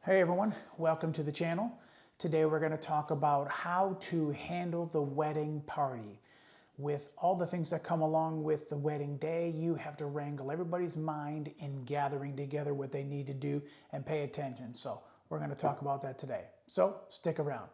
Hey everyone, welcome to the channel. Today we're going to talk about how to handle the wedding party. With all the things that come along with the wedding day, you have to wrangle everybody's mind in gathering together what they need to do and pay attention. So we're going to talk about that today. So stick around.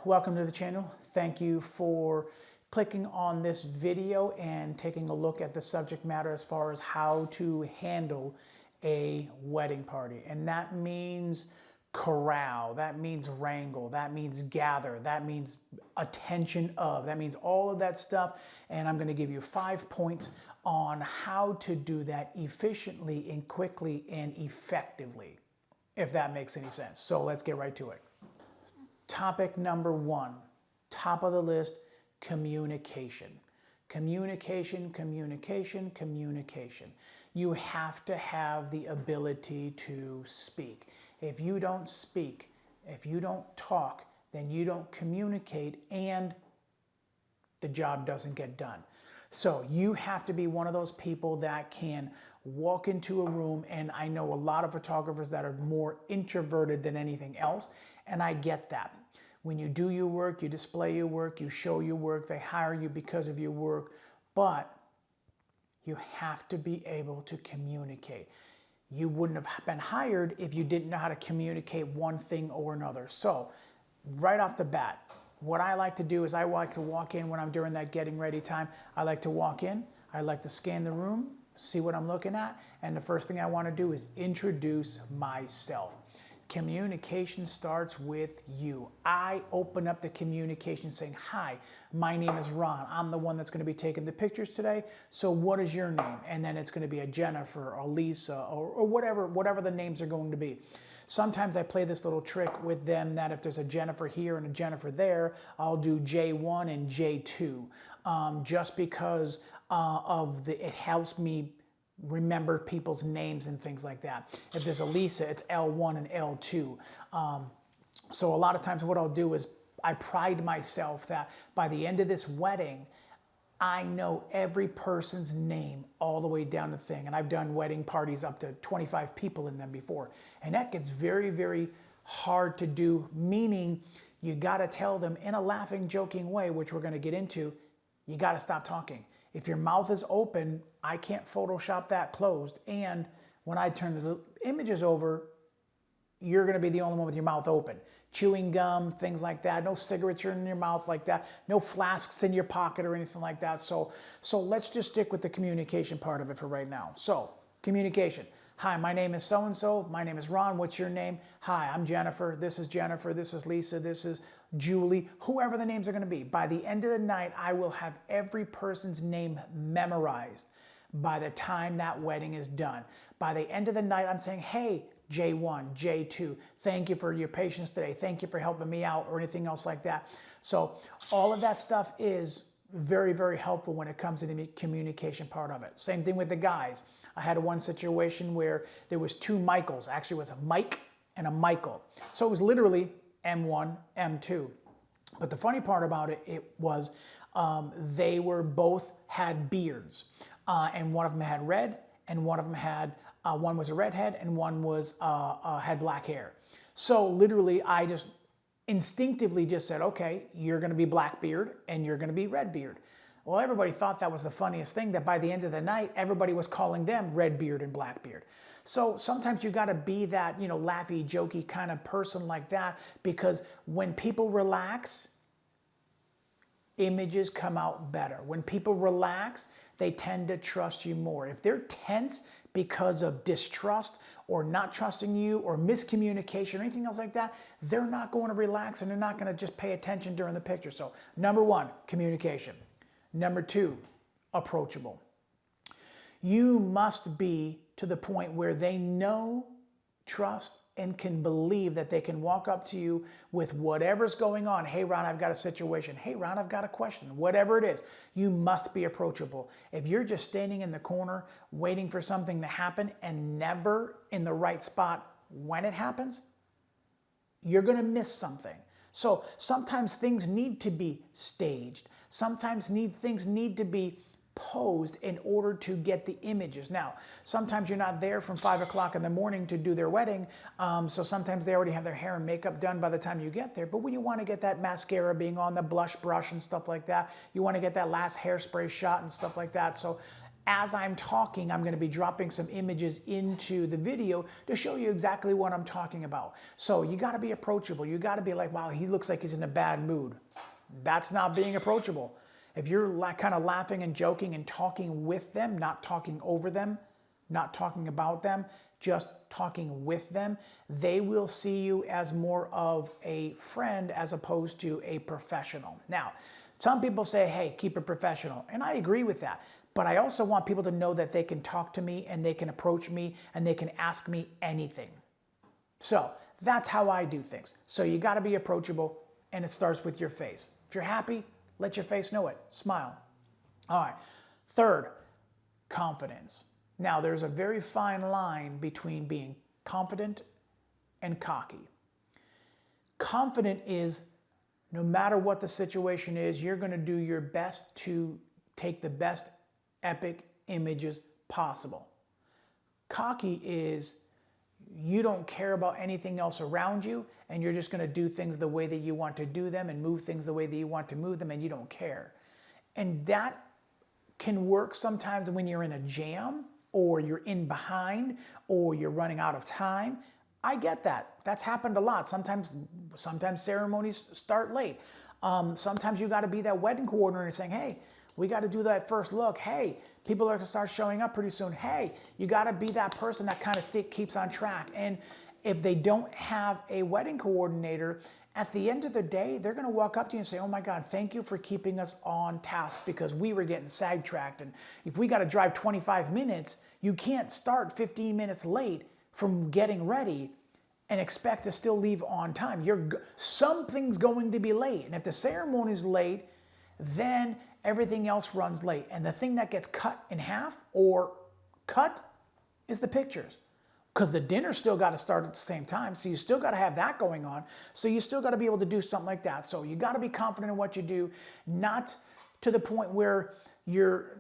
Welcome to the channel. Thank you for clicking on this video and taking a look at the subject matter as far as how to handle a wedding party. And that means corral, that means wrangle, that means gather, that means attention of, that means all of that stuff. And I'm going to give you 5 points on how to do that efficiently and quickly and effectively, if that makes any sense. So let's get right to it. Topic number 1, top of the list, communication. Communication, communication, communication. You have to have the ability to speak. If you don't speak, if you don't talk, then you don't communicate and the job doesn't get done. So you have to be one of those people that can walk into a room, and I know a lot of photographers that are more introverted than anything else, and I get that. When you do your work, you display your work, you show your work, they hire you because of your work, but you have to be able to communicate. You wouldn't have been hired if you didn't know how to communicate one thing or another. So right off the bat, what I like to do is I like to walk in when I'm during that getting ready time. I like to walk in, I like to scan the room, see what I'm looking at, and the first thing I want to do is introduce myself. Communication starts with you. I open up the communication saying, hi, my name is Ron. I'm the one that's going to be taking the pictures today. So what is your name? And then it's going to be a Jennifer or Lisa or whatever the names are going to be. Sometimes I play this little trick with them that if there's a Jennifer here and a Jennifer there, I'll do J1 and J2 just because it helps me remember people's names and things like that. If there's a Lisa, it's L1 and L2. So a lot of times what I'll do is I pride myself that by the end of this wedding, I know every person's name all the way down the thing. And I've done wedding parties up to 25 people in them before. And that gets very, very hard to do, meaning you got to tell them in a laughing, joking way, which we're going to get into, you got to stop talking. If your mouth is open, I can't Photoshop that closed. And when I turn the images over, you're going to be the only one with your mouth open. Chewing gum, things like that. No cigarettes are in your mouth like that. No flasks in your pocket or anything like that. So let's just stick with the communication part of it for right now. So communication. Hi, my name is so-and-so. My name is Ron. What's your name? Hi, I'm Jennifer. This is Jennifer. This is Lisa. This is Julie. Whoever the names are going to be. By the end of the night, I will have every person's name memorized by the time that wedding is done. By the end of the night, I'm saying, hey, J1, J2, thank you for your patience today. Thank you for helping me out or anything else like that. So all of that stuff is very, very helpful when it comes to the communication part of it. Same thing with the guys. I had one situation where there was 2 Michaels. Actually, it was a Mike and a Michael. So it was literally M1, M2. But the funny part about it was they were both had beards. And one of them had red, and one of them had, one was a redhead, and one was had black hair. So literally, I just instinctively just said, okay, you're going to be Blackbeard and you're going to be Redbeard. Well, everybody thought that was the funniest thing, that by the end of the night, everybody was calling them Redbeard and Blackbeard. So sometimes you got to be that, laughy, jokey kind of person like that, because when people relax, images come out better. When people relax, they tend to trust you more. If they're tense because of distrust or not trusting you or miscommunication or anything else like that, they're not going to relax and they're not going to just pay attention during the picture. So number 1, communication. Number 2, approachable. You must be to the point where they know, trust, and can believe that they can walk up to you with whatever's going on. Hey, Ron, I've got a situation. Hey, Ron, I've got a question. Whatever it is, you must be approachable. If you're just standing in the corner waiting for something to happen and never in the right spot when it happens, you're going to miss something. So sometimes things need to be staged. Sometimes things need to be posed in order to get the images. Now, sometimes you're not there from 5 o'clock in the morning to do their wedding, so sometimes they already have their hair and makeup done by the time you get there. But when you want to get that mascara being on, the blush brush and stuff like that, you want to get that last hairspray shot and stuff like that. So as I'm talking, I'm going to be dropping some images into the video to show you exactly what I'm talking about. So you got to be approachable. You got to be like, wow, he looks like he's in a bad mood. That's not being approachable. If you're kind of laughing and joking and talking with them, not talking over them, not talking about them, just talking with them, they will see you as more of a friend as opposed to a professional. Now, some people say, hey, keep it professional. And I agree with that. But I also want people to know that they can talk to me and they can approach me and they can ask me anything. So that's how I do things. So you got to be approachable, and it starts with your face. If you're happy, let your face know it. Smile. All right. Third, confidence. Now, there's a very fine line between being confident and cocky. Confident is no matter what the situation is, you're going to do your best to take the best epic images possible. Cocky is you don't care about anything else around you, and you're just going to do things the way that you want to do them and move things the way that you want to move them, and you don't care. And that can work sometimes when you're in a jam or you're in behind or you're running out of time. I get that. That's happened a lot. Sometimes ceremonies start late. Sometimes you got to be that wedding coordinator saying, hey, we got to do that first look. Hey, people are going to start showing up pretty soon. Hey, you got to be that person that kind of keeps on track. And if they don't have a wedding coordinator, at the end of the day, they're going to walk up to you and say, oh my God, thank you for keeping us on task because we were getting sidetracked. And if we got to drive 25 minutes, you can't start 15 minutes late from getting ready and expect to still leave on time. Something's going to be late. And if the ceremony's late, then everything else runs late. And the thing that gets cut in half or cut is the pictures. Because the dinner still got to start at the same time. So you still got to have that going on. So you still got to be able to do something like that. So you got to be confident in what you do, not to the point where you're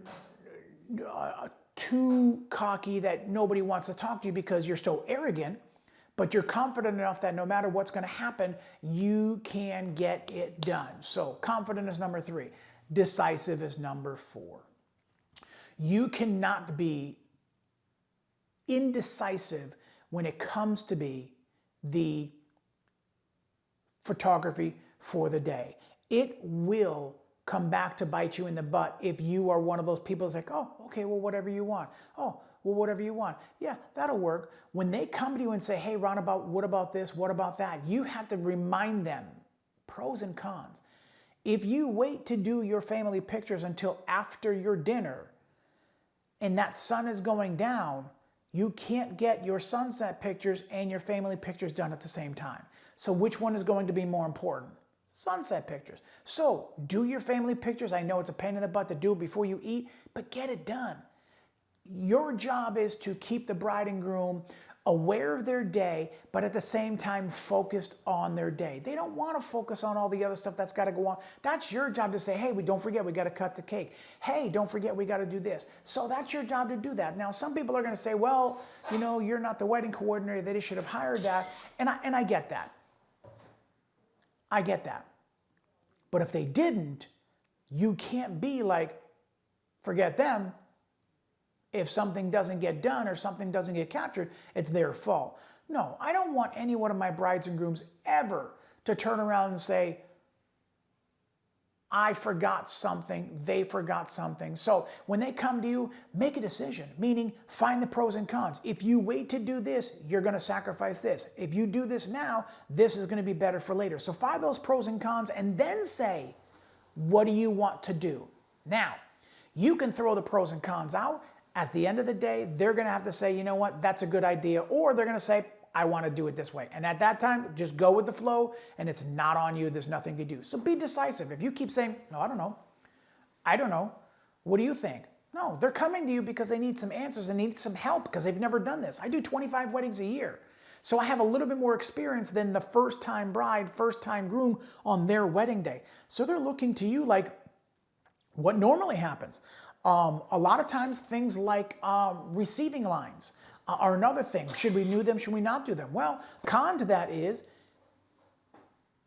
too cocky that nobody wants to talk to you because you're so arrogant, but you're confident enough that no matter what's going to happen, you can get it done. So confident is number 3. Decisive is number 4. You cannot be indecisive when it comes to be the photography for the day. It will come back to bite you in the butt if you are one of those people that's like, oh, okay, well, whatever you want. Oh, well, whatever you want. Yeah, that'll work. When they come to you and say, hey, Ron, what about this? What about that? You have to remind them pros and cons. If you wait to do your family pictures until after your dinner and that sun is going down, you can't get your sunset pictures and your family pictures done at the same time. So which one is going to be more important? Sunset pictures. So do your family pictures. I know it's a pain in the butt to do it before you eat, but get it done. Your job is to keep the bride and groom aware of their day, but at the same time focused on their day. They don't want to focus on all the other stuff that's got to go on. That's your job to say, hey, don't forget we got to cut the cake. Hey, don't forget we got to do this. So that's your job to do that. Now, some people are going to say, well, you know, you're not the wedding coordinator. They should have hired that. And I get that. I get that. But if they didn't, you can't be like, forget them. If something doesn't get done or something doesn't get captured, it's their fault. No, I don't want any one of my brides and grooms ever to turn around and say, I forgot something, they forgot something. So when they come to you, make a decision, meaning find the pros and cons. If you wait to do this, you're going to sacrifice this. If you do this now, this is going to be better for later. So find those pros and cons and then say, what do you want to do? Now, you can throw the pros and cons out. At the end of the day, they're going to have to say, you know what, that's a good idea. Or they're going to say, I want to do it this way. And at that time, just go with the flow, and it's not on you. There's nothing to do. So be decisive. If you keep saying, no, I don't know. I don't know. What do you think? No, they're coming to you because they need some answers and need some help because they've never done this. I do 25 weddings a year. So I have a little bit more experience than the first-time bride, first-time groom on their wedding day. So they're looking to you like what normally happens. A lot of times things like receiving lines are another thing. Should we do them? Should we not do them? Well, con to that is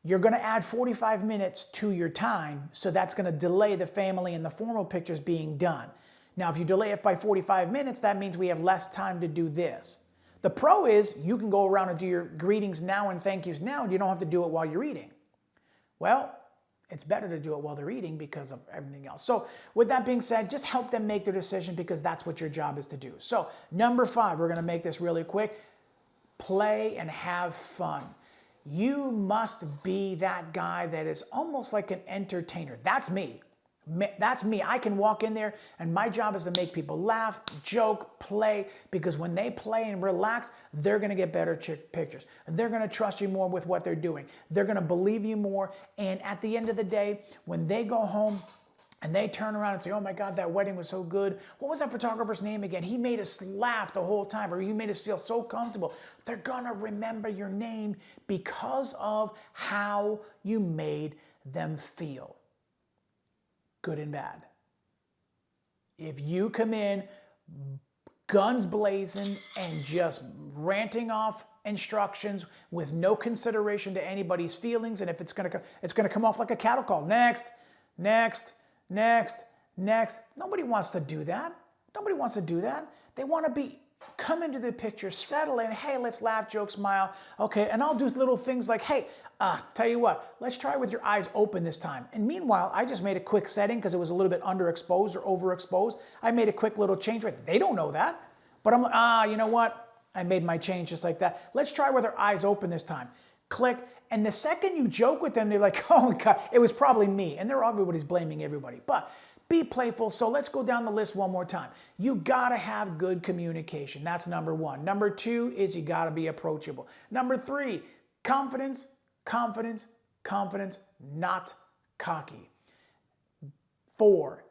you're going to add 45 minutes to your time, so that's going to delay the family and the formal pictures being done. Now, if you delay it by 45 minutes, that means we have less time to do this. The pro is you can go around and do your greetings now and thank yous now, and you don't have to do it while you're eating. Well, it's better to do it while they're eating because of everything else. So with that being said, just help them make their decision because that's what your job is to do. So number 5, we're going to make this really quick. Play and have fun. You must be that guy that is almost like an entertainer. That's me. That's me. I can walk in there and my job is to make people laugh, joke, play, because when they play and relax, they're going to get better pictures. They're going to trust you more with what they're doing. They're going to believe you more. And at the end of the day, when they go home and they turn around and say, oh my God, that wedding was so good. What was that photographer's name again? He made us laugh the whole time, or he made us feel so comfortable. They're going to remember your name because of how you made them feel. Good and bad. If you come in guns blazing and just ranting off instructions with no consideration to anybody's feelings, and if it's going to come off like a cattle call. Next, next, next, next. Nobody wants to do that. Nobody wants to do that. They want to come into the picture, settle in. Hey, let's laugh, joke, smile. Okay, and I'll do little things like, hey, tell you what, let's try with your eyes open this time. And meanwhile, I just made a quick setting because it was a little bit underexposed or overexposed. I made a quick little change. Right? They don't know that. But I'm like, you know what? I made my change just like that. Let's try with our eyes open this time. Click. And the second you joke with them, they're like, oh my God, it was probably me. And everybody's blaming everybody. But be playful. So let's go down the list one more time. You got to have good communication. That's number 1. Number 2 is you got to be approachable. Number 3, confidence, confidence, confidence, not cocky. 4,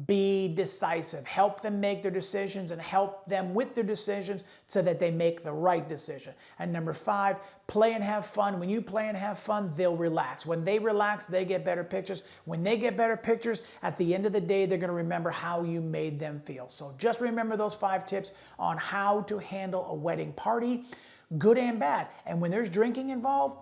be decisive. Help them make their decisions and help them with their decisions so that they make the right decision. And number 5, play and have fun. When you play and have fun, they'll relax. When they relax, they get better pictures. When they get better pictures, at the end of the day, they're going to remember how you made them feel. So just remember those 5 tips on how to handle a wedding party, good and bad. And when there's drinking involved,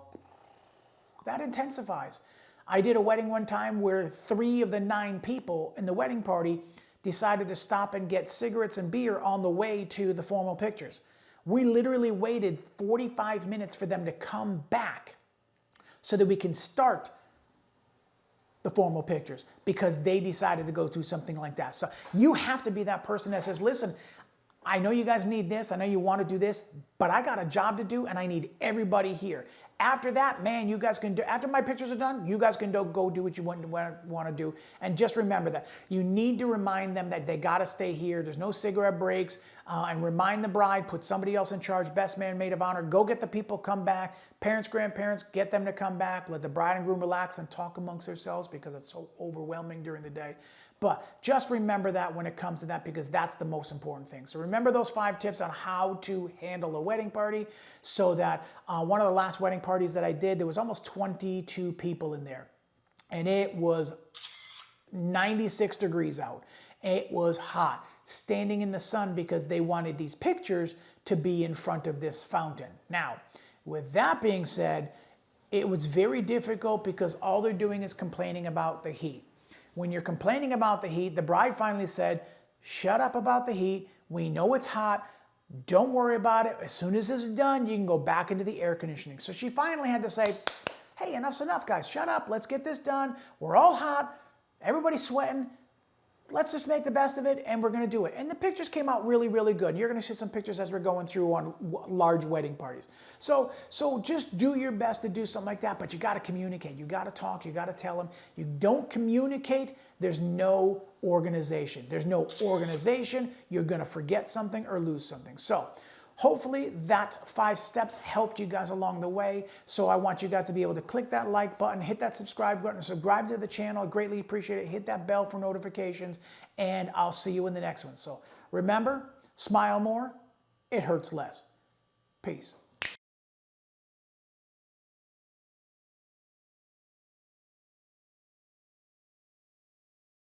that intensifies. I did a wedding one time where 3 of the 9 people in the wedding party decided to stop and get cigarettes and beer on the way to the formal pictures. We literally waited 45 minutes for them to come back so that we can start the formal pictures because they decided to go through something like that. So you have to be that person that says, listen, I know you guys need this. I know you want to do this, but I got a job to do and I need everybody here. After that, man, you guys can do, after my pictures are done, you guys can go do what you want to do. And just remember that. You need to remind them that they got to stay here. There's no cigarette breaks. And remind the bride, put somebody else in charge, best man, maid of honor. Go get the people, come back. Parents, grandparents, get them to come back. Let the bride and groom relax and talk amongst themselves because it's so overwhelming during the day. But just remember that when it comes to that because that's the most important thing. So remember those 5 tips on how to handle a wedding party so that one of the last wedding parties that I did, there was almost 22 people in there. And it was 96 degrees out. It was hot, standing in the sun because they wanted these pictures to be in front of this fountain. Now, with that being said, it was very difficult because all they're doing is complaining about the heat. When you're complaining about the heat, the bride finally said, shut up about the heat. We know it's hot. Don't worry about it. As soon as this is done, you can go back into the air conditioning. So she finally had to say, hey, enough's enough, guys. Shut up. Let's get this done. We're all hot. Everybody's sweating. Let's just make the best of it, and we're going to do it. And the pictures came out really, really good. You're going to see some pictures as we're going through on large wedding parties. So just do your best to do something like that, but you got to communicate. You got to talk. You got to tell them. You don't communicate, there's no organization. There's no organization. You're going to forget something or lose something. So Hopefully that 5 steps helped you guys along the way. So I want you guys to be able to click that like button, hit that subscribe button, subscribe to the channel. I greatly appreciate it. Hit that bell for notifications, and I'll see you in the next one. So remember, smile more, it hurts less. Peace.